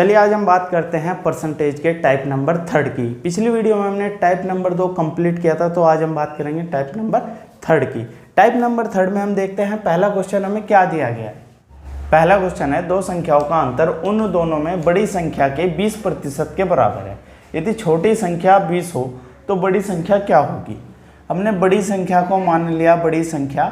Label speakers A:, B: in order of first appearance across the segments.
A: चलिए आज हम बात करते हैं परसेंटेज के टाइप नंबर 3 की। पिछली वीडियो में हमने टाइप नंबर 2 कंप्लीट किया था, तो आज हम बात करेंगे टाइप नंबर 3 की। टाइप नंबर 3 में हम देखते हैं पहला क्वेश्चन हमें क्या दिया गया है। पहला क्वेश्चन है, दो संख्याओं का अंतर उन दोनों में बड़ी संख्या के 20% के बराबर है। यदि छोटी संख्या 20 हो तो बड़ी संख्या क्या होगी। हमने बड़ी संख्या को मान लिया बड़ी संख्या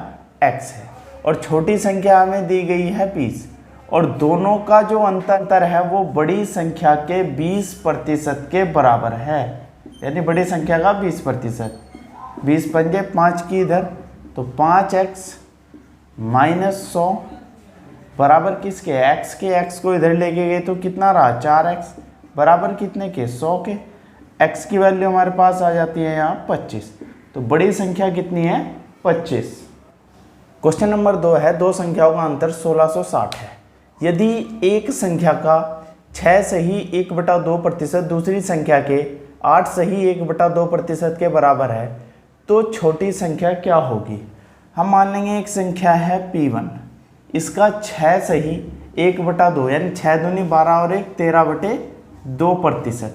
A: x है और छोटी संख्या हमें दी गई है 20, और दोनों का जो अंतर है वो बड़ी संख्या के 20% के बराबर है। यानी बड़ी संख्या का 20%। 20 पंजे 5 की इधर, तो 5x माइनस 100 बराबर किसके, x के। x को इधर लेके गए तो कितना रहा, 4x बराबर कितने के, 100 के। x की वैल्यू हमारे पास आ जाती है यहाँ 25, तो बड़ी संख्या कितनी है, 25। क्वेश्चन नंबर 2 है, दो संख्याओं का अंतर 1660 है। यदि एक संख्या का 6 सही 1/2% दूसरी संख्या के 8 सही 1/2% के बराबर है, तो छोटी संख्या क्या होगी। हम मान लेंगे एक संख्या है P1, इसका 6 सही 1/2 यानी 6 दूनी 12 और 1 13/2%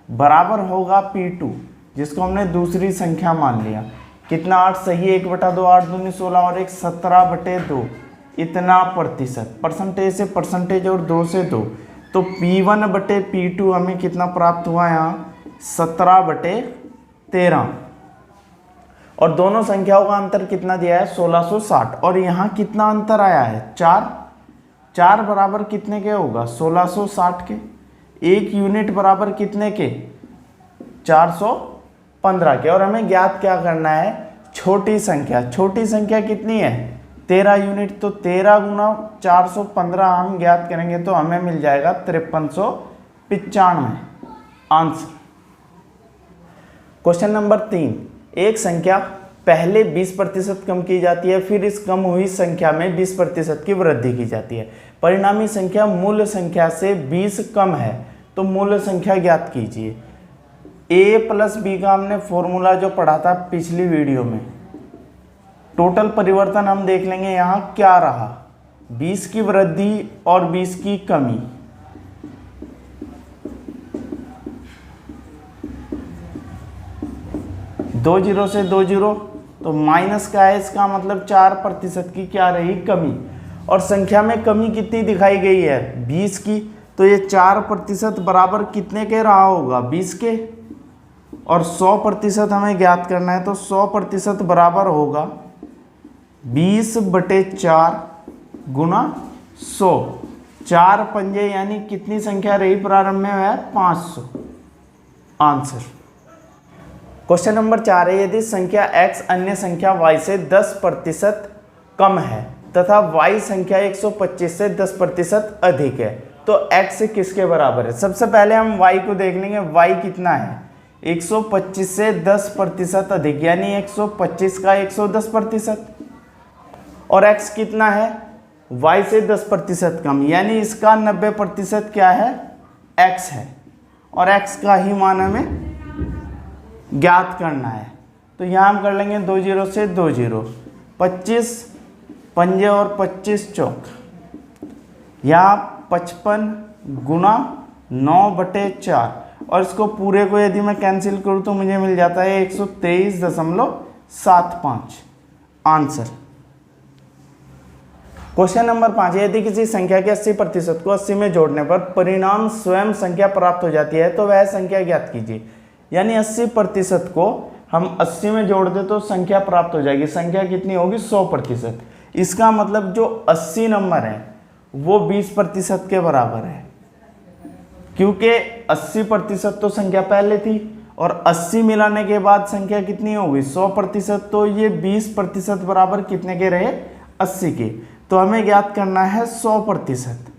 A: बराबर होगा P2, जिसको हमने दूसरी संख्या मान लिया। कितना, 8 सही 1/2, 8 दूनी 16 और 1 17/2, इतना प्रतिशत। परसेंटेज से परसेंटेज और 2 से 2, तो P1/P2 हमें कितना प्राप्त हुआ यहाँ, 17/13। और दोनों संख्याओं का अंतर कितना दिया है, 1660। और यहाँ कितना अंतर आया है, 4 बराबर कितने के होगा, 1660 के। एक यूनिट बराबर कितने के, 415 के। और हमें ज्ञात क्या करना है, छोटी संख्या। छोटी संख्या कितनी है, 13 यूनिट, तो 13 गुना 415 हम ज्ञात करेंगे तो हमें मिल जाएगा 5395 आंसर। क्वेश्चन नंबर 3, एक संख्या पहले 20% कम की जाती है, फिर इस कम हुई संख्या में 20% की वृद्धि की जाती है। परिणामी संख्या मूल संख्या से 20 कम है, तो मूल संख्या ज्ञात कीजिए। a + b का हमने फॉर्मूला जो पढ़ा था पिछली वीडियो में, टोटल परिवर्तन हम देख लेंगे यहाँ क्या रहा, 20 की वृद्धि और 20 की कमी। दो जीरो से 2 जीरो, तो माइनस का है, इसका मतलब 4% की क्या रही, कमी। और संख्या में कमी कितनी दिखाई गई है, 20 की, तो ये 4% बराबर कितने के रहा होगा, 20 के। और 100% हमें ज्ञात करना है, तो 100% बराबर होगा 20/4 गुना 100। 4 पंजे यानी कितनी संख्या रही प्रारंभ में है, 500 आंसर। क्वेश्चन नंबर 4 है, यदि संख्या x अन्य संख्या y से 10% कम है तथा y संख्या 125 से 10% अधिक है, तो x किसके बराबर है। सबसे पहले हम y को देख लेंगे, y कितना है, 125 से 10% अधिक, यानी 125 का 110%। और x कितना है, y से 10% कम, यानी इसका 90% क्या है, x है। और x का ही मान हमें ज्ञात करना है, तो यहाँ हम कर लेंगे 2 जीरो से 2 जीरो, 25 पंजे और 25 चौक, यहाँ 55 गुना 9/4, और इसको पूरे को यदि मैं कैंसिल करूँ तो मुझे मिल जाता है 123.75 आंसर। क्वेश्चन नंबर 5, यदि किसी संख्या के 80% को 80 में जोड़ने पर परिणाम स्वयं संख्या प्राप्त हो जाती है, तो वह संख्या ज्ञात कीजिए। यानी 80% को हम 80 में जोड़ दे तो संख्या प्राप्त हो जाएगी। संख्या कितनी होगी, 100%। इसका मतलब जो 80 नंबर है वो 20% के बराबर है, क्योंकि 80% तो संख्या पहले थी और 80 मिलाने के बाद संख्या कितनी होगी, 100%। तो ये 20% बराबर कितने के रहे, 80 के। तो हमें ज्ञात करना है 100%।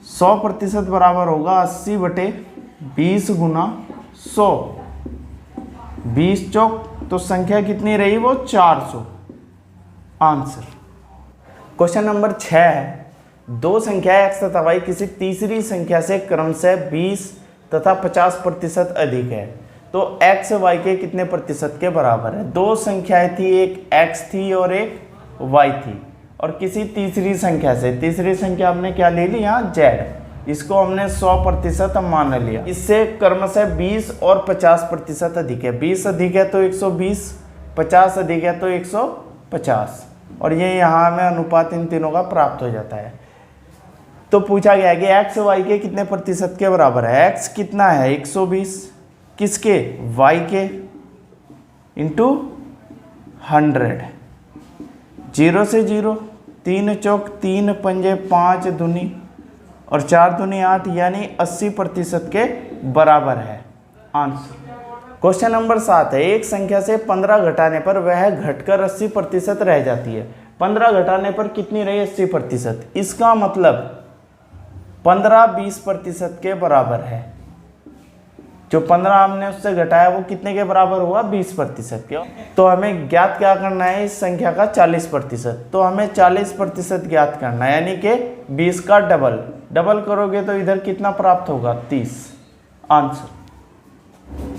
A: 100% बराबर होगा 80/20 गुना 100, 20 चौक, तो संख्या कितनी रही, वो 400 आंसर। क्वेश्चन नंबर 6 है, दो संख्या x तथा y किसी तीसरी संख्या से क्रमशः 20 तथा 50% अधिक है, तो x y के कितने प्रतिशत के बराबर है। दो संख्याएं थी, एक x थी और एक y थी, और किसी तीसरी संख्या से, तीसरी संख्या हमने क्या ले ली यहाँ z, इसको हमने 100% मान लिया। इससे क्रमशः 20 और 50% अधिक है। 20 अधिक है तो 120, 50 अधिक है तो 150, और ये यहाँ हमें अनुपात इन तीनों का प्राप्त हो जाता है। तो पूछा गया है कि x y के कितने प्रतिशत के बराबर है। x कितना है 120, किसके, y के, इंटू 100। 0 से 0, 3 चौक 3 पंजे 5 दूनी और 4 दूनी 8, यानी 80% के बराबर है आंसर। क्वेश्चन नंबर 7 है, एक संख्या से 15 घटाने पर वह घटकर 80% रह जाती है। 15 घटाने पर कितनी रही, 80%। इसका मतलब 15 20% के बराबर है। जो 15 हमने उससे घटाया वो कितने के बराबर हुआ, 20% के। तो हमें ज्ञात क्या करना है इस संख्या का 40%। तो हमें 40% ज्ञात करना है, यानी कि 20 का डबल करोगे तो इधर कितना प्राप्त होगा, 30 आंसर।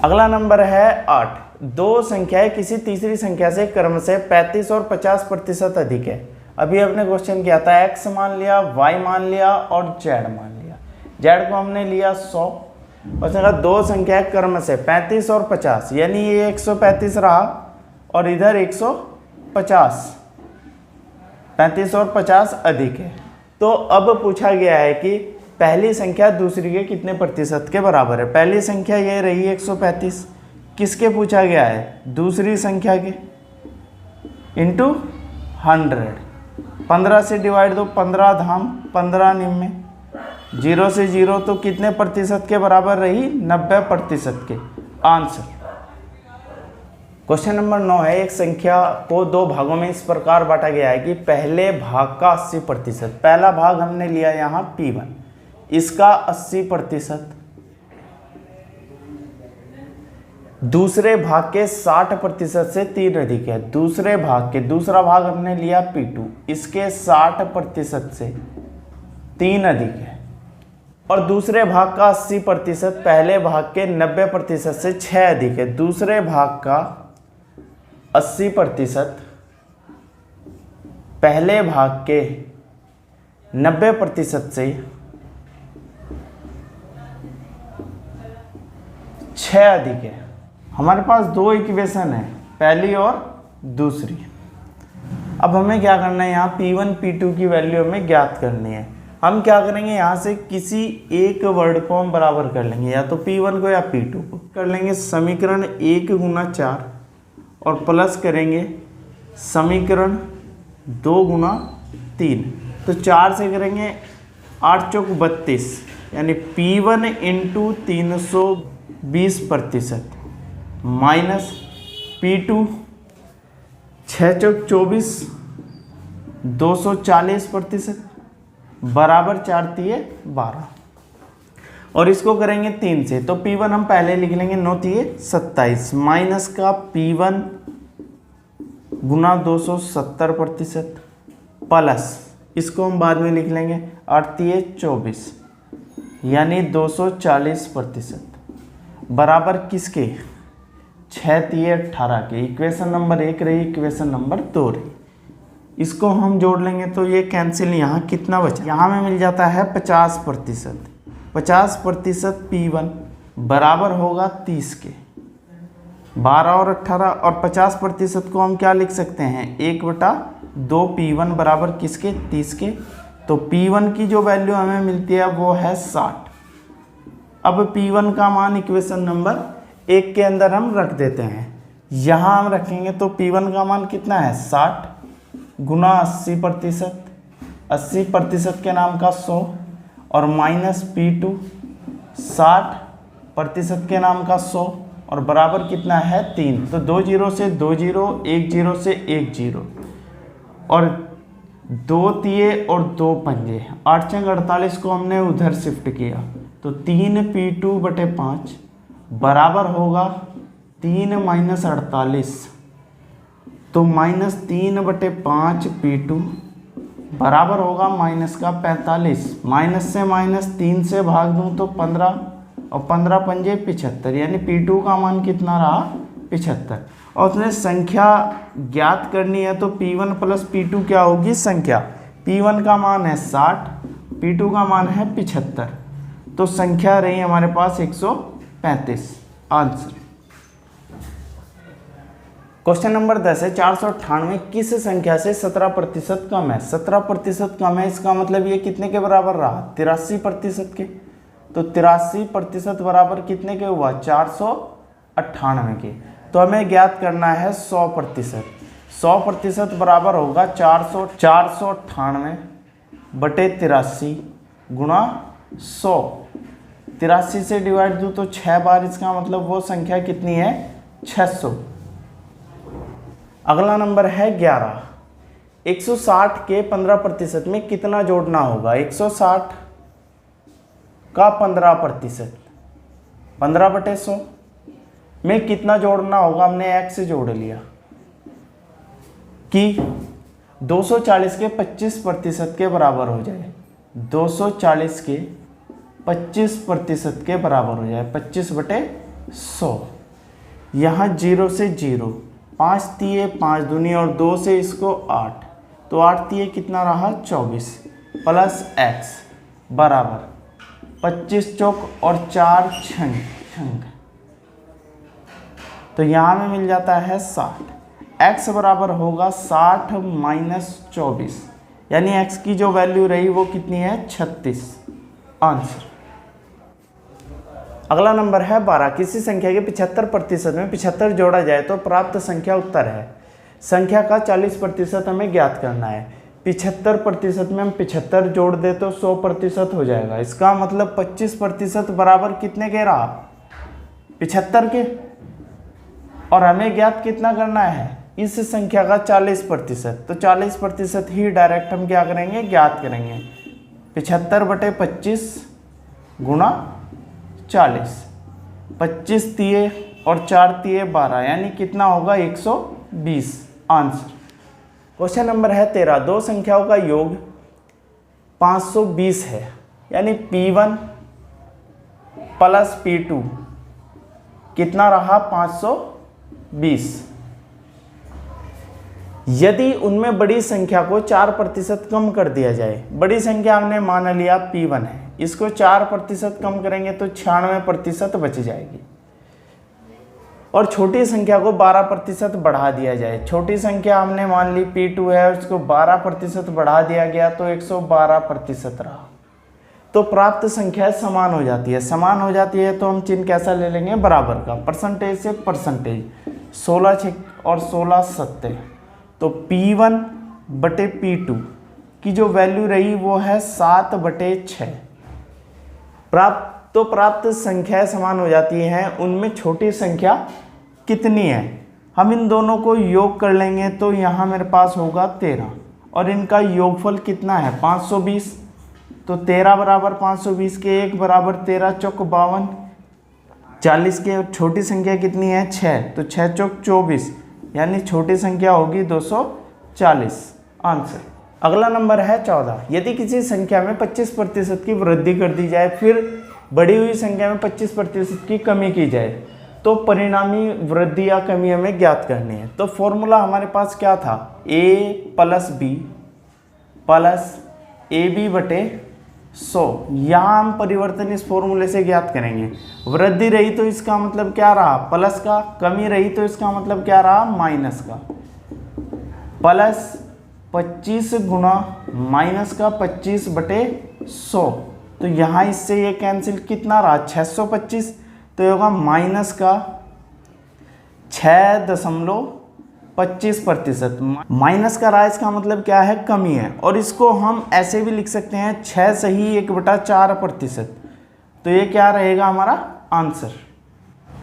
A: अगला नंबर है 8। दो संख्याएं किसी तीसरी संख्या से क्रमशः 35 और 50% अधिक है। अभी हमने क्वेश्चन किया था, x मान लिया, y मान लिया और z मान लिया। z को हमने लिया 100, उसने कहा दो संख्याएं क्रमशः 35 और 50, यानी ये 135 रहा और इधर 150, 35 और 50 अधिक है। तो अब पूछा गया है कि पहली संख्या दूसरी के कितने प्रतिशत के बराबर है। पहली संख्या ये रही 135, किसके पूछा गया है, दूसरी संख्या के, इंटू 100। 15 से डिवाइड दो, 15 धाम 15 निम्न, 0 से 0 तो कितने प्रतिशत के बराबर रही, 90% के आंसर। क्वेश्चन नंबर 9 है, एक संख्या को दो भागों में इस प्रकार बांटा गया है कि पहले भाग का 80%, पहला भाग हमने लिया यहाँ P1, इसका 80%, दूसरे भाग के 60% से 3 अधिक है। दूसरे भाग के, दूसरा भाग हमने लिया P2, इसके 60% से 3 अधिक है, और दूसरे भाग का 80% पहले भाग के 90% से 6 अधिक है। दूसरे भाग का 80% पहले भाग के 90% से 6 अधिक है। हमारे पास दो इक्वेशन है, पहली और दूसरी। अब हमें क्या करना है, यहाँ P1 P2 की वैल्यू हमें ज्ञात करनी है। हम क्या करेंगे, यहाँ से किसी एक वर्ड को हम बराबर कर लेंगे, या तो P1 को या P2 को कर लेंगे समीकरण 1 गुना 4 और प्लस करेंगे समीकरण 2 गुना 3। तो 4 से करेंगे 8 चौक 32, यानी P1 इंटू 320% माइनस P2 6 चौक 24 240% बराबर 4 तिये 12, और इसको करेंगे 3 से। तो P1 हम पहले लिख लेंगे 9 तिये 27 माइनस का P1 गुना 270% प्लस इसको हम बाद में लिख लेंगे 8 तिये 24, यानी 240% बराबर किसके, 6 तिये 18 के। इक्वेशन नंबर 1 रही, इक्वेशन नंबर 2 रही। इसको हम जोड़ लेंगे तो ये कैंसिल, यहाँ कितना बचा, यहाँ में मिल जाता है 50%। 50% P1 बराबर होगा 30 के, 12 और 18, और 50% को हम क्या लिख सकते हैं, 1/2 P1 बराबर किसके, 30 के। तो P1 की जो वैल्यू हमें मिलती है वो है 60। अब P1 का मान इक्वेशन नंबर 1 के अंदर हम रख देते हैं। यहाँ हम रखेंगे तो P1 का मान कितना है, 60 गुना 80%, 80% के नाम का 100, और माइनस P2 60% के नाम का 100, और बराबर कितना है 3। तो 2 0 से 2 0, 1 0 से 1 0, और 2 तिये और 2 पंजे, 8 चंग 48 को हमने उधर शिफ्ट किया। तो 3 P2/5 बराबर होगा 3 माइनस 48, तो माइनस 3/5 P2 बराबर होगा माइनस का 45। माइनस से माइनस 3 से भाग दूं तो 15, और 15 पंजे 75, यानी P2 का मान कितना रहा, 75। और उसने संख्या ज्ञात करनी है तो P1 प्लस P2 क्या होगी, संख्या। P1 का मान है 60 P2 का मान है 75, तो संख्या रही हमारे पास 135 आंसर। क्वेश्चन नंबर 10 है 498 किस संख्या से 17% कम है। 17% कम है, इसका मतलब ये कितने के बराबर रहा, 83% के। तो 83% बराबर कितने के हुआ, 498 के। तो हमें ज्ञात करना है 100%। 100% बराबर होगा 498 बटे 83 गुणा 100। 83 से डिवाइड दूँ तो 6 बार, इसका मतलब वो संख्या कितनी है, 600। अगला नंबर है 11। 160 के 15% में कितना जोड़ना होगा। 160 का 15%, 15 बटे 100 में कितना जोड़ना होगा, हमने एक से जोड़ लिया कि 240 के 25% के बराबर हो जाए। 240 के 25% के बराबर हो जाए, 25 बटे 100। यहाँ 0 से 0, 5 तिये 5 दूनी और 2 से इसको 8, तो 8 तिये कितना रहा, 24 प्लस x बराबर 25 चौक और 4 छंग, तो यहाँ में मिल जाता है 60। x बराबर होगा 60 माइनस 24, यानी x की जो वैल्यू रही वो कितनी है, 36 आंसर। अगला नंबर है 12। किसी संख्या के 75% में 75 जोड़ा जाए तो प्राप्त संख्या उत्तर है। संख्या का 40% हमें ज्ञात करना है। 75% में हम 75 जोड़ दे तो 100% हो जाएगा। इसका मतलब 25% बराबर कितने के रहा, 75 के। और हमें ज्ञात कितना करना है, इस संख्या का 40%। तो 40% ही डायरेक्ट हम क्या करेंगे, ज्ञात करेंगे। 75 बटे 25 गुणा 40, 25 तिये और 4 तिये 12, यानी कितना होगा, 120 आंसर। क्वेश्चन नंबर है 13। दो संख्याओं का योग 520 है, यानी P1 प्लस P2 कितना रहा, 520। यदि उनमें बड़ी संख्या को 4% कम कर दिया जाए। बड़ी संख्या हमने मान लिया P1 है, इसको 4% कम करेंगे तो 96% बच जाएगी। और छोटी संख्या को 12% बढ़ा दिया जाए। छोटी संख्या हमने मान ली P2 है, उसको 12% बढ़ा दिया गया तो 112% रहा। तो प्राप्त संख्या समान हो जाती है। समान हो जाती है तो हम चिन्ह कैसा ले लेंगे, बराबर का, परसेंटेज से परसेंटेज। 16 6 और 16 7, तो P1 बटे P2 की जो वैल्यू रही वो है 7 बटे 6। प्राप्त संख्याएं समान हो जाती हैं। उनमें छोटी संख्या कितनी है, हम इन दोनों को योग कर लेंगे तो यहाँ मेरे पास होगा 13, और इनका योगफल कितना है, 520। तो 13 बराबर 520 के 1 बराबर 13 चौक 52, 40 के छोटी संख्या कितनी है, 6, तो 6 चौक 24, यानी छोटी संख्या होगी 240 आंसर। अगला नंबर है 14। यदि किसी संख्या में 25% की वृद्धि कर दी जाए फिर बढ़ी हुई संख्या में 25% की कमी की जाए तो परिणामी वृद्धि या कमी हमें ज्ञात करनी है। तो फॉर्मूला हमारे पास क्या था, a plus B plus A B बटे 100। यहाँ हम परिवर्तन इस फॉर्मूले से ज्ञात करेंगे। वृद्धि रही तो इसका मतलब क्या रहा, प्लस का, कमी रही तो इसका मतलब क्या रहा, माइनस का। प्लस 25 गुना माइनस का 25 बटे 100, तो यहाँ इससे ये कैंसिल, कितना रहा, 625, तो ये होगा माइनस का 6.25%। माइनस का रहा, इसका मतलब क्या है, कमी है। और इसको हम ऐसे भी लिख सकते हैं 6 सही 1/4%। तो ये क्या रहेगा हमारा आंसर।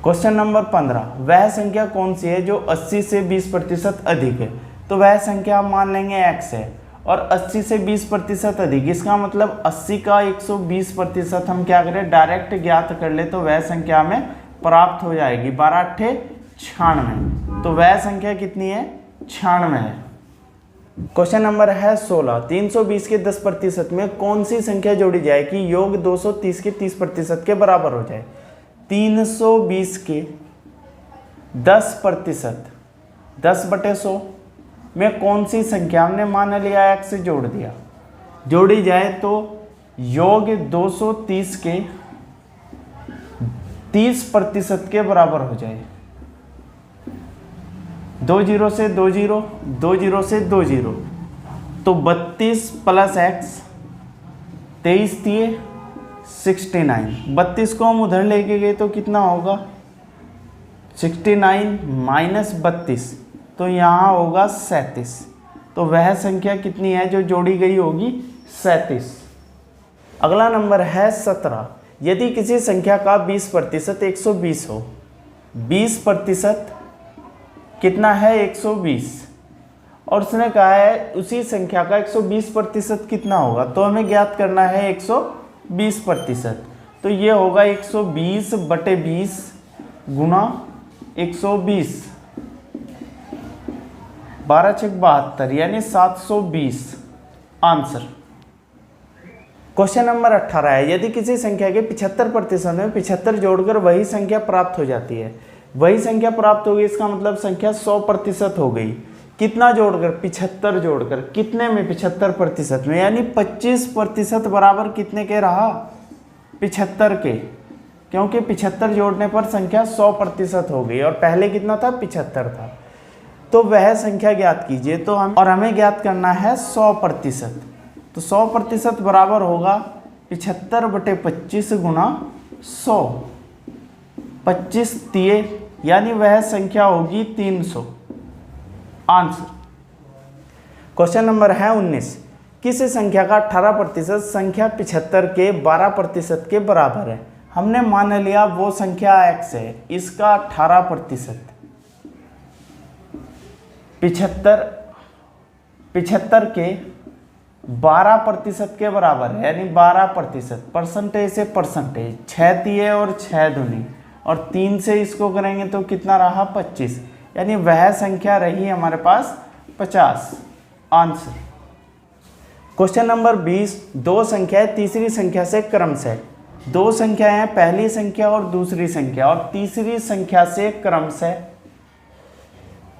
A: Question number 15। वह संख्या कौन सी है जो 80 से 20% अधिक है। तो वह संख्या हम मान लेंगे x है, और 80 से 20% अधिक, इसका मतलब 80 का 120% हम क्या करें, डायरेक्ट ज्ञात कर ले तो वह संख्या हमें प्राप्त हो जाएगी। 12 8 96, तो वह संख्या कितनी है, 96 है। क्वेश्चन नंबर है 16। 320 के 10% में कौन सी संख्या जोड़ी जाए कि योग 230 के 30% के बराबर हो जाए। 320 के 10%, 10 बटे 100 में कौन सी संख्या, हमने मान लिया x से जोड़ दिया, जोड़ी जाए तो योग 230 के 30% के बराबर हो जाए। 2 जीरो से 2 जीरो, 2 जीरो से 2 जीरो, तो 32 प्लस एक्स, 23 दिए 69। 32 को हम उधर लेके गए तो कितना होगा 69 माइनस 32, तो यहाँ होगा 37। तो वह संख्या कितनी है जो जोड़ी गई होगी 37। अगला नंबर है 17। यदि किसी संख्या का 20% 120 हो, 20% कितना है 120, और उसने कहा है उसी संख्या का 120% कितना होगा, तो हमें ज्ञात करना है 120%। तो ये होगा 120 बटे 20 गुना 120, 12 छक 72 यानी 720 आंसर। क्वेश्चन नंबर 18 है, यदि किसी संख्या के 75% में 75 जोड़कर वही संख्या प्राप्त हो जाती है। वही संख्या प्राप्त होगी इसका मतलब संख्या 100% हो गई। कितना जोड़कर 75 जोड़कर, कितने में 75% में, यानी 25% बराबर कितने के रहा 75 के, क्योंकि 75 जोड़ने पर संख्या 100% हो गई और पहले कितना था 75 था। तो वह संख्या ज्ञात कीजिए। तो हमें ज्ञात करना है 100%। तो 100% बराबर होगा 75 बटे 25 गुना 100, 25 दिए यानी वह संख्या होगी 300 आंसर। क्वेश्चन नंबर है 19। किसी संख्या का 18% संख्या 75 के 12% के बराबर है। हमने मान लिया वो संख्या x है, इसका 18% 75 के 12% के बराबर है, यानी 12%। परसेंटेज से परसेंटेज 6 दिए और 6 दूनी, और 3 से इसको करेंगे तो कितना रहा 25, यानी वह संख्या रही हमारे पास 50 आंसर। Question number 20। दो संख्याएं तीसरी संख्या से क्रमशः, दो संख्याएं हैं पहली संख्या और दूसरी संख्या, और तीसरी संख्या से क्रमशः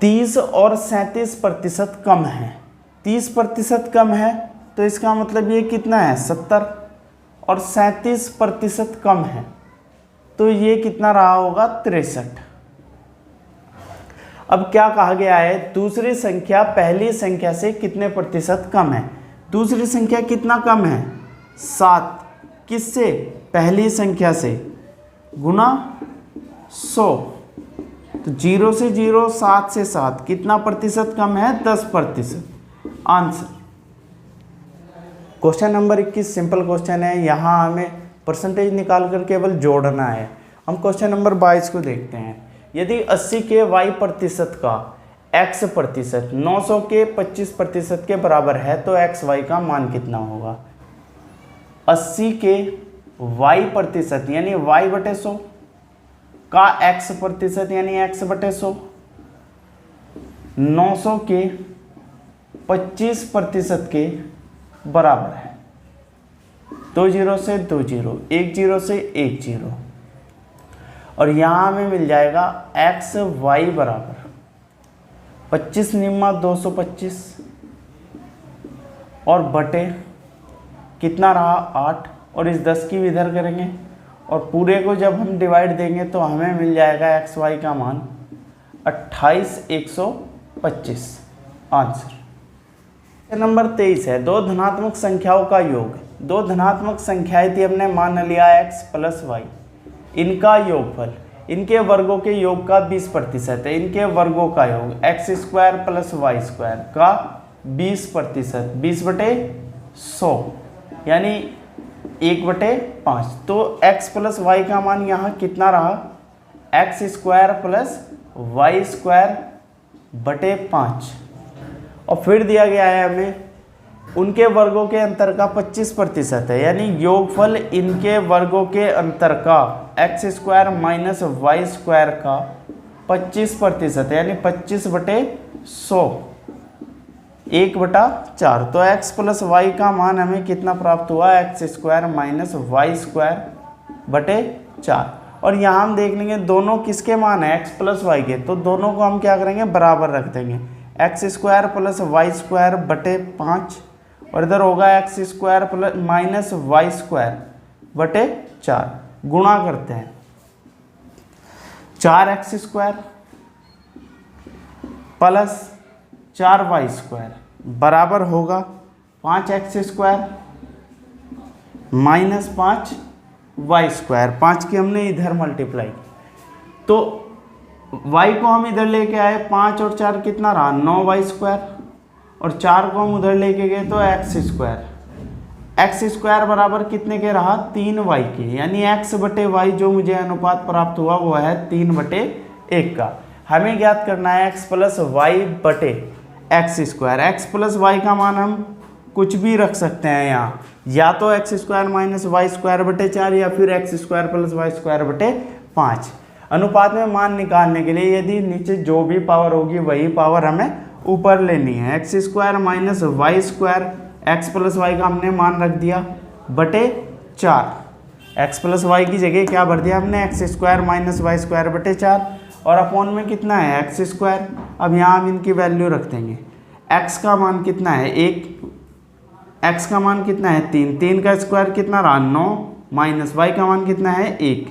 A: 30 और 37% कम है। 30% कम है तो इसका मतलब ये कितना है 70, और 37% कम है तो ये कितना रहा होगा 63। अब क्या कहा गया है, दूसरी संख्या पहली संख्या से कितने प्रतिशत कम है। दूसरी संख्या कितना कम है 7, किससे पहली संख्या से, गुना 100, तो 0 से 0, 7 से 7, कितना प्रतिशत कम है 10% answer. Question number 21 simple question है, यहाँ हमें परसेंटेज निकाल कर केवल जोड़ना है। हम क्वेश्चन नंबर 22 को देखते हैं। यदि 80 के y प्रतिशत का x प्रतिशत 900 के 25% के बराबर है तो x y का मान कितना होगा। 80 के y प्रतिशत यानी y बटे 100 का x प्रतिशत यानी x बटे 100, 900 के 25% के बराबर है। 2 जीरो से 2 जीरो, 1 जीरो से 1 जीरो, और यहाँ हमें मिल जाएगा x y बराबर 25 निम्मा 225 और बटे कितना रहा 8, और इस 10 की भी इधर करेंगे और पूरे को जब हम डिवाइड देंगे तो हमें मिल जाएगा x y का मान 28,125 आंसर। नंबर 23 है, दो धनात्मक संख्याओं का योग। दो धनात्मक संख्याएं थी, हमने मान लिया x प्लस वाई, इनका योगफल इनके वर्गों के योग का 20% है। इनके वर्गों का योग X square plus Y square का 20%, 20 बटे 100 यानी 1/5। तो x प्लस वाई का मान यहाँ कितना रहा, X square plus Y square बटे 5, और फिर दिया गया है हमें उनके वर्गों के अंतर का 25% है, यानी योगफल इनके वर्गों के अंतर का X square minus Y square का 25% है, यानी 25/100 1/4। तो x प्लस वाई का मान हमें कितना प्राप्त हुआ, X square minus Y square बटे 4। और यहाँ हम देख लेंगे दोनों किसके मान है, x प्लस वाई के, तो दोनों को हम क्या करेंगे बराबर रख देंगे, X square plus Y square बटे 5 और इधर होगा X square plus minus Y square बटे 4, गुणा करते हैं 4x square plus 4y square बराबर होगा 5x square minus 5y square. 5 की हमने इधर मल्टीप्लाई की तो y को हम इधर लेके आए 5 और 4 कितना रहा 9y स्क्वायर और 4 को हम उधर लेके गए तो x स्क्वायर। x स्क्वायर बराबर कितने के रहा 3y के, यानी x बटे y जो मुझे अनुपात प्राप्त हुआ वो है 3/1 का। हमें ज्ञात करना है x प्लस वाई बटे X square. X plus Y का मान हम कुछ भी रख सकते हैं यहाँ, या तो X square minus Y square बटे 4 या फिर X square plus Y square बटे 5। अनुपात में मान निकालने के लिए यदि नीचे जो भी पावर होगी वही पावर हमें ऊपर लेनी है। X square minus Y square X plus Y का हमने मान रख दिया बटे 4। एक्स प्लस वाई की जगह क्या भर दिया हमने X square minus Y square बटे 4 और अपॉन में कितना है एक्स स्क्वायर। अब यहाँ हम इनकी वैल्यू रख देंगे। एक्स का मान कितना है 1, एक्स का मान कितना है 3, 3 का स्क्वायर कितना रहा 9 माइनस वाई का मान कितना है 1,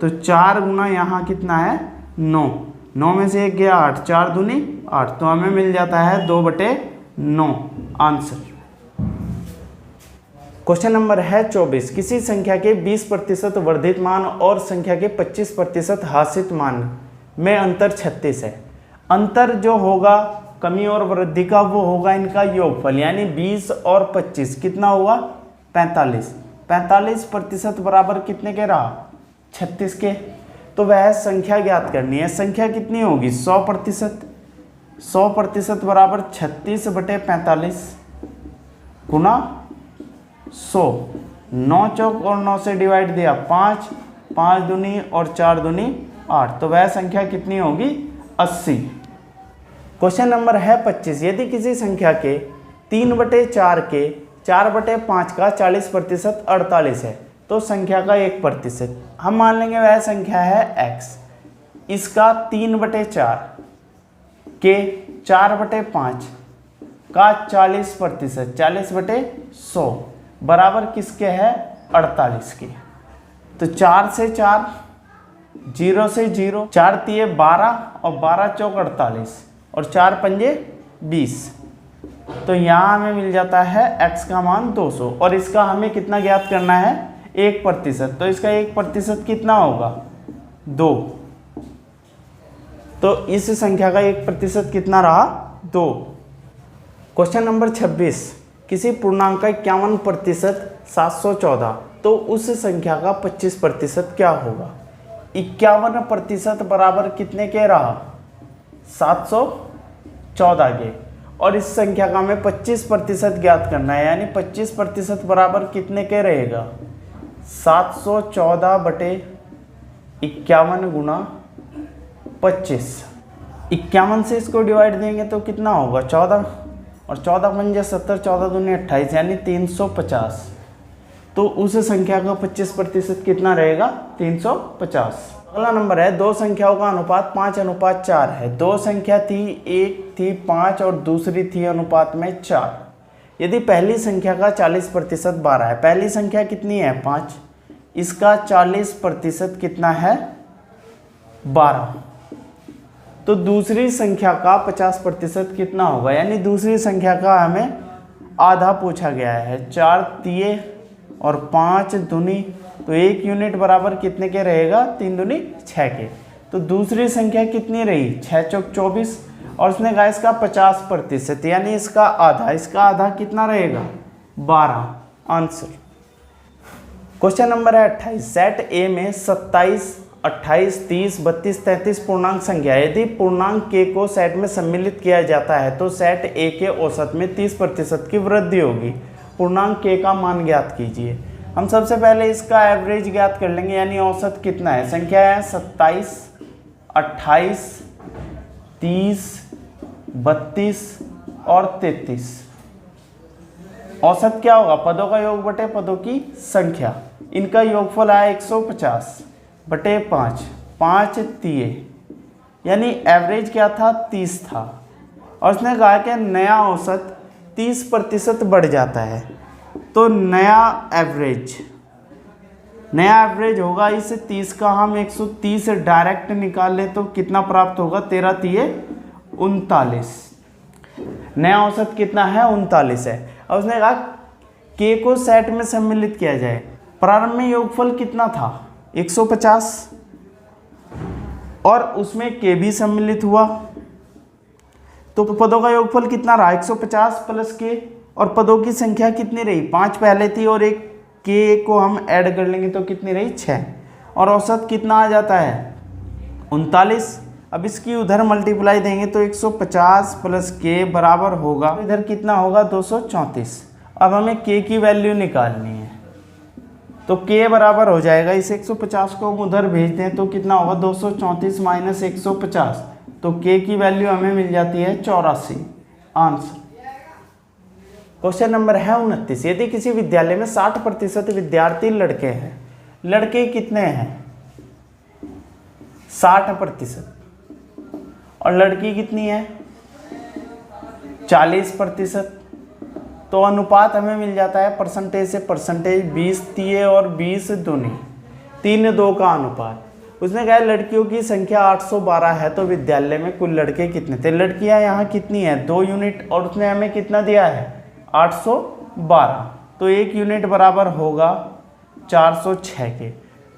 A: तो 4 गुना यहाँ कितना है 9, 9 में से 1 गया 8, 4 दूनी 8, तो हमें मिल जाता है 2/9 आंसर। क्वेश्चन नंबर है 24। किसी संख्या के 20% वर्धित मान और संख्या के 25% हासित मान में अंतर 36 है। अंतर जो होगा कमी और वृद्धि का वो होगा इनका योगफल, यानी 20 और 25 कितना हुआ 45। 45% बराबर कितने के रहा 36 के। तो वह संख्या ज्ञात करनी है। संख्या कितनी होगी 100%। 100% बराबर 36/45 गुना 100। 9 चौक और 9 से डिवाइड दिया 5, 5 दूनी और 4 दूनी 8, तो वह संख्या कितनी होगी 80। क्वेश्चन नंबर है 25। यदि किसी संख्या के 3/4 के 4/5 का 40% 48 है तो संख्या का 1%। हम मान लेंगे वह संख्या है x। इसका 3/4 के 4/5 का 40% 40/100 बराबर किसके है 48 के। तो 4 से 4, 0 से 0, 4 तिये 12 और 12 चौक 48 और 4 पंजे 20, तो यहाँ हमें मिल जाता है x का मान 200 और इसका हमें कितना ज्ञात करना है 1%। तो इसका 1% कितना होगा 2, तो इस संख्या का 1% कितना रहा 2। Question number 26। किसी पूर्णांक का 51% 714 तो उस संख्या का 25% क्या होगा। 51% बराबर कितने के रहा 714 के, और इस संख्या का हमें 25% ज्ञात करना है, यानी 25% बराबर कितने के रहेगा 714/51 गुना 25। 51 से इसको डिवाइड देंगे तो कितना होगा 14 और 14 पंजे 70, 14 दूनी 28, यानी 350। तो उस संख्या का 25% कितना रहेगा 350। अगला नंबर है दो संख्याओं का अनुपात 5:4 है। दो संख्या थी, एक थी 5 और दूसरी थी अनुपात में 4। यदि पहली संख्या का 40% 12 है, पहली संख्या कितनी है 5, इसका 40% कितना है 12, तो दूसरी संख्या का 50% कितना होगा, यानी दूसरी संख्या का हमें आधा पूछा गया है। 4 तिये और 5 दूनी, तो 1 यूनिट बराबर कितने के रहेगा 3 दूनी 6 के। तो दूसरी संख्या कितनी रही 6 चौक 24 और उसने कहा इसका 50%, यानी इसका आधा कितना रहेगा 12 आंसर। क्वेश्चन नंबर है 28। सेट ए में 27, 28, 30, 32, 33 पूर्णांक संख्या। यदि पूर्णांक के को सेट में सम्मिलित किया जाता है तो सेट ए के औसत में 30% की वृद्धि होगी। पूर्णांक के का मान ज्ञात कीजिए। हम सबसे पहले इसका एवरेज ज्ञात कर लेंगे, यानी औसत कितना है। संख्या है 27, 28, 30, 32 और 33। औसत क्या होगा पदों का योग बटे पदों की संख्या। इनका योगफल आया 150/5, 5 तिये, यानी एवरेज क्या था 30 था। और उसने कहा कि नया औसत 30% बढ़ जाता है, तो नया एवरेज होगा इस 30 का हम 130 डायरेक्ट निकाल ले तो कितना प्राप्त होगा, 13 तिये 39। नया औसत कितना है, 39 है। और उसने कहा k को सेट में सम्मिलित किया जाए। प्रारंभ में योगफल कितना था, 150, और उसमें k भी सम्मिलित हुआ, तो पदों का योगफल कितना रहा, 150 प्लस k, और पदों की संख्या कितनी रही, 5 पहले थी और एक k को हम ऐड कर लेंगे तो कितनी रही, 6, और औसत कितना आ जाता है, 39। अब इसकी उधर मल्टीप्लाई देंगे तो 150 प्लस k बराबर होगा, इधर कितना होगा, 234। अब हमें k की वैल्यू निकालनी है, तो k बराबर हो जाएगा, इस 150 को हम उधर भेज दें तो कितना होगा, 234 माइनस 150, तो k की वैल्यू हमें मिल जाती है 84। आंसर क्वेश्चन नंबर है 29। यदि किसी विद्यालय में 60% विद्यार्थी लड़के हैं, लड़के कितने हैं, 60%, और लड़की कितनी है, 40%, तो अनुपात हमें मिल जाता है परसेंटेज से परसेंटेज, 20 तिये और 20 दूनी, 3:2 का अनुपात। उसने कहा लड़कियों की संख्या 812 है, तो विद्यालय में कुल लड़के कितने थे, लड़कियां यहाँ कितनी है, 2 यूनिट, और उसने हमें कितना दिया है, 812, तो 1 यूनिट बराबर होगा 406 के।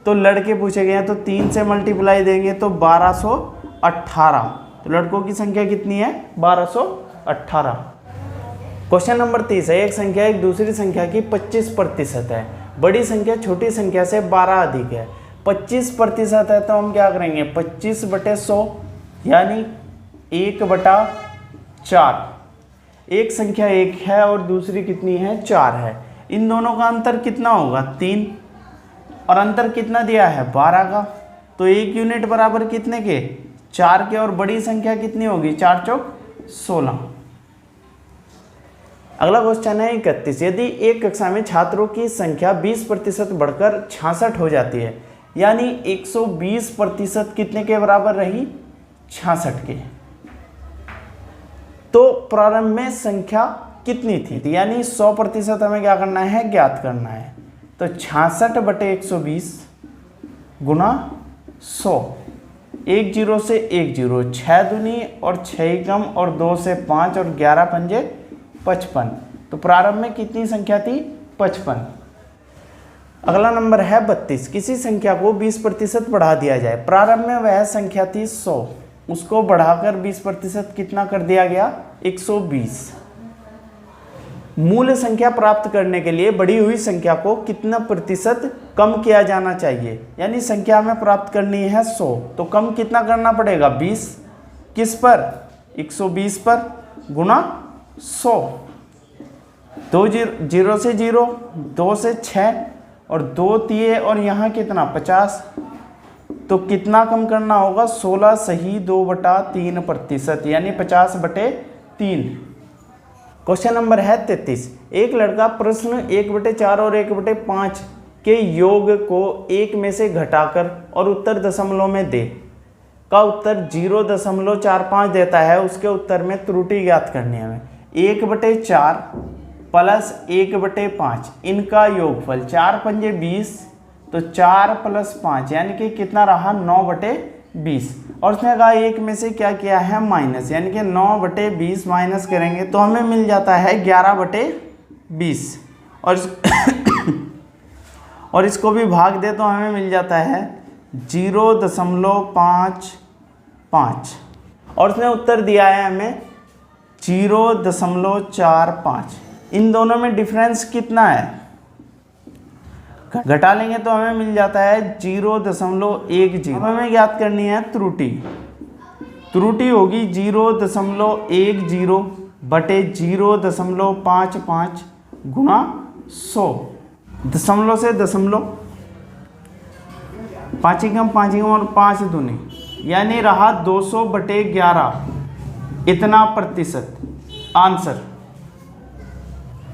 A: तो लड़के पूछे गए हैं तो 3 से मल्टीप्लाई देंगे तो 1218, तो लड़कों की संख्या कितनी है, 1218। क्वेश्चन नंबर 30 है, एक संख्या एक दूसरी संख्या की 25% है, बड़ी संख्या छोटी संख्या से 12 अधिक है, 25% है, तो हम क्या करेंगे, 25/100 यानी 1/4। एक संख्या 1 है और दूसरी कितनी है, 4 है, इन दोनों का अंतर कितना होगा, 3, और अंतर कितना दिया है, 12 का, तो 1 यूनिट बराबर कितने के, 4 के, और बड़ी संख्या कितनी होगी, 4 चौक 16। अगला क्वेश्चन है 31। यदि एक कक्षा में छात्रों की संख्या 20% बढ़कर 66 हो जाती है, यानी 120% कितने के बराबर रही, 66 के, तो प्रारंभ में संख्या कितनी थी, यानी 100% हमें क्या करना है, ज्ञात करना है। तो 66/120 गुना 100, 1 0 से 1 0, 6 दूनी और 6 कम, और 2 से 5, और 11 पंजे 55, तो प्रारंभ में कितनी संख्या थी, 55। अगला नंबर है 32। किसी संख्या को 20% बढ़ा दिया जाए, प्रारंभ में वह संख्या थी 100, उसको बढ़ाकर 20% कितना कर दिया गया, 120। मूल संख्या प्राप्त करने के लिए बढ़ी हुई संख्या को कितना प्रतिशत कम किया जाना चाहिए, यानी संख्या में प्राप्त करनी है 100, तो कम कितना करना पड़ेगा, 20, किस पर, 120 पर, गुना 100, 2 0 से 0, 2 से 6, और 2 तिये, और यहाँ कितना, 50, तो कितना कम करना होगा, 16 सही 2/3%, यानी 50/3। क्वेश्चन नंबर है 33। एक लड़का प्रश्न 1/4 और 1/5 के योग को 1 में से घटाकर और उत्तर दशमलव में दे का उत्तर 0.45 देता है, उसके उत्तर में त्रुटि ज्ञात करनी है हमें। 1/4 प्लस 1/5 इनका योगफल, 4 पंजे 20, तो 4 + 5 यानी कि कितना रहा, 9/20, और उसने कहा 1 में से क्या किया है, माइनस, यानी कि 9/20 माइनस करेंगे तो हमें मिल जाता है 11/20, और इसको भी भाग दे तो हमें मिल जाता है 0.55, और उसने उत्तर दिया है हमें 0.45। इन दोनों में डिफरेंस कितना है, घटा लेंगे तो हमें मिल जाता है 0.10। हमें ज्ञात करनी है त्रुटि, त्रुटि होगी 0.10 बटे 0.55 गुना 100, दशमलव से दशमलव, 5 कम 5 और 5 दूनी, यानी रहा 200/11, इतना प्रतिशत। आंसर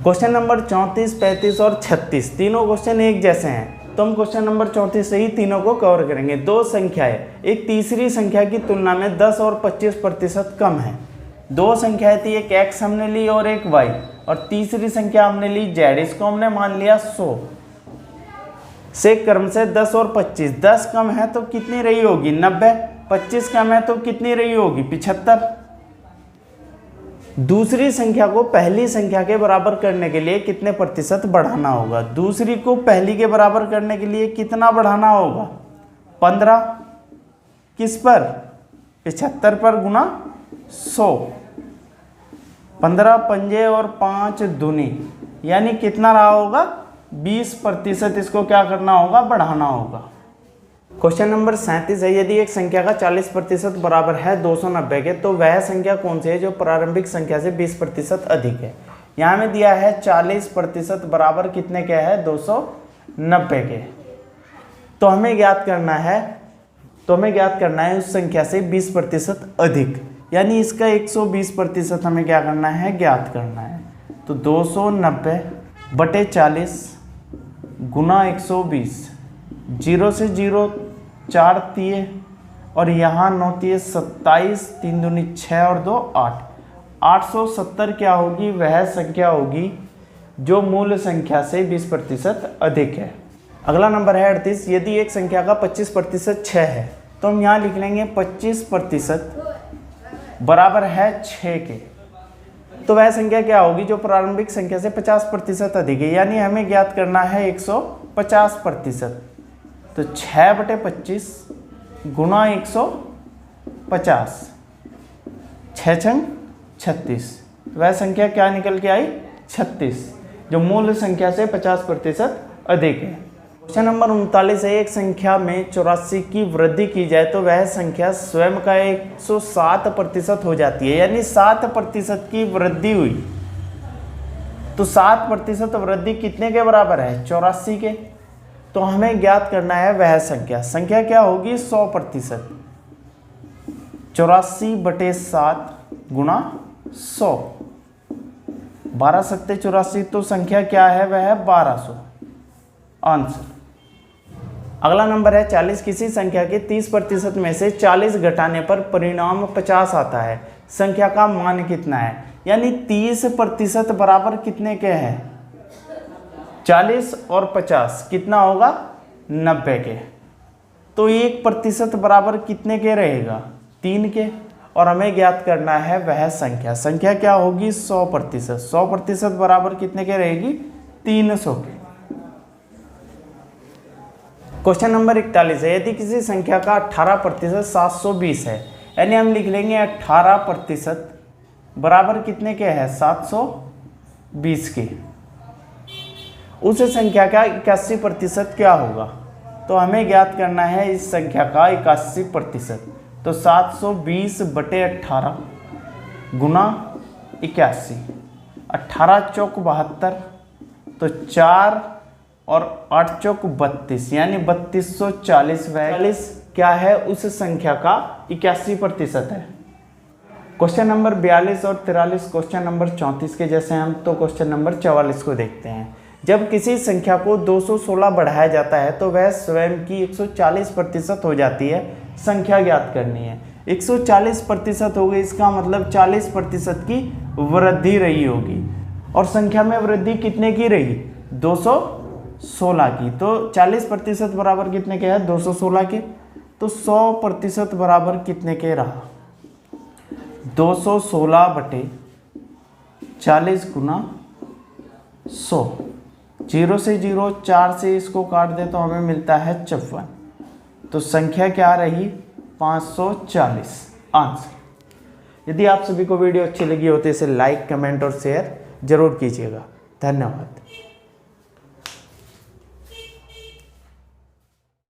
A: क्वेश्चन नंबर 34, 35 और 36 तीनों क्वेश्चन एक जैसे हैं, तो हम क्वेश्चन नंबर 34 से ही तीनों को कवर करेंगे। दो संख्याएं एक तीसरी संख्या की तुलना में 10 और 25% कम है, दो संख्याएं थी, एक x हमने ली और एक y, और तीसरी संख्या हमने ली z, इसको हमने मान लिया 100 से क्रम से 10 और 25। 10 कम है तो कितनी रही होगी 90, 25 कम है तो कितनी रही होगी 75। दूसरी संख्या को पहली संख्या के बराबर करने के लिए कितने प्रतिशत बढ़ाना होगा? दूसरी को पहली के बराबर करने के लिए कितना बढ़ाना होगा? 15। किस पर? 75 पर गुना 100। 15 पंजे और 5 दूनी, यानी कितना रहा होगा? 20%। इसको क्या करना होगा? बढ़ाना होगा। क्वेश्चन नंबर 37 है, यदि एक संख्या का 40% बराबर है 290 के, तो वह संख्या कौन सी है जो प्रारंभिक संख्या से 20% अधिक है? यहाँ में दिया है 40% बराबर कितने के है? 290 के। तो हमें ज्ञात करना है उस संख्या से 20% अधिक, यानी इसका 120% हमें क्या करना है? ज्ञात करना है। तो 290/40 गुना 120, 0 से 0 4 तिये और यहाँ 9 तिये 27, 3 दूनी 6 और 2 8। 870 क्या होगी? वह संख्या होगी जो मूल संख्या से 20% अधिक है। अगला नंबर है 38, यदि एक संख्या का 25% 6 है, तो हम यहाँ लिख लेंगे 25% बराबर है 6 के, तो वह संख्या क्या होगी जो प्रारंभिक संख्या से 50% अधिक है? यानी हमें ज्ञात करना है 150%। तो 6/25 गुना 150, 6 छंग 36, वह संख्या क्या निकल के आई? 36, जो मूल संख्या से 50% अधिक है। क्वेश्चन नंबर 39 है, एक संख्या में 84 की वृद्धि की जाए तो वह संख्या स्वयं का 107% हो जाती है, यानी 7% की वृद्धि हुई। तो 7% वृद्धि कितने के बराबर है? 84 के। तो हमें ज्ञात करना है वह संख्या क्या होगी? 100%। 84/7 गुना 100, 12 सत्ते 84, तो संख्या क्या है? वह है 1200। आंसर। अगला नंबर है 40, किसी संख्या के 30% में से 40 घटाने पर परिणाम 50 आता है, संख्या का मान कितना है? यानी 30% बराबर कितने के हैं? 40 और 50 कितना होगा? 90 के। तो 1% बराबर कितने के रहेगा? 3 के। और हमें ज्ञात करना है वह संख्या क्या होगी? 100%। 100% बराबर कितने के रहेगी? 300 के। क्वेश्चन नंबर 41 है, यदि किसी संख्या का 18% 720 है, यानी हम लिख लेंगे 18% बराबर कितने के है? 720 के, उस संख्या का 81% क्या होगा? तो हमें ज्ञात करना है इस संख्या का 81%। तो 720/18 गुना 81, 18 चौक 72, तो 4 और 8 चौक 32, यानी 3240। 42 क्या है? उस संख्या का 81% है। क्वेश्चन नंबर 42 और 43 क्वेश्चन नंबर 34 के जैसे हम, तो क्वेश्चन नंबर 44 को देखते हैं। जब किसी संख्या को 216 बढ़ाया जाता है तो वह स्वयं की 140% हो जाती है, संख्या ज्ञात करनी है। 140% हो गई, इसका मतलब 40% की वृद्धि रही होगी, और संख्या में वृद्धि कितने की रही? 216 की। तो 40% बराबर कितने के है? 216 के। तो 100% बराबर कितने के रहा? 216/40 गुना 100। 0 से 0 4 से इसको काट दे तो हमें मिलता है 54। तो संख्या क्या रही? 540। आंसर। यदि आप सभी को वीडियो अच्छी लगी हो तो इसे लाइक, कमेंट और शेयर जरूर कीजिएगा। धन्यवाद।